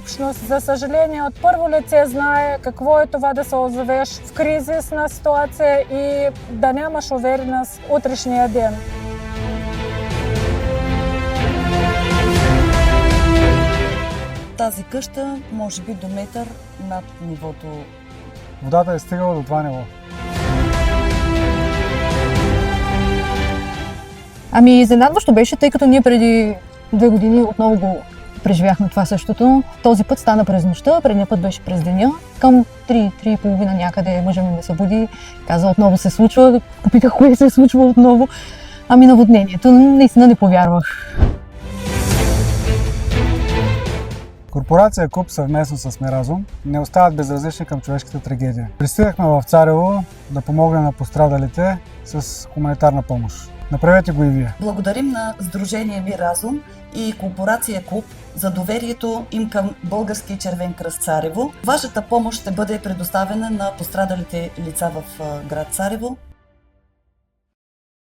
общност. За съжаление, от първо лице знае какво е това да се озовеш в кризисна ситуация и да нямаш увереност утрешния ден. Тази къща може би до метър над нивото. Водата е стигала до това ниво. Ами изненадващо беше, тъй като ние преди 2 години отново го преживяхме това същото. Този път стана през нощта, предния път беше през деня. Към 3:30 някъде мъжа ми ме събуди, каза отново се случва. Попитах кое се е случва отново. Ами наводнението, наистина не повярвах. Корпорация КУП съвместно с Миразум не остават безразлични към човешката трагедия. Пристигнахме в Царево да помогнем на пострадалите с хуманитарна помощ. Направете го и вие. Благодарим на Сдружение Миразум и Корпорация КУП за доверието им към Българския червен кръст Царево. Вашата помощ ще бъде предоставена на пострадалите лица в град Царево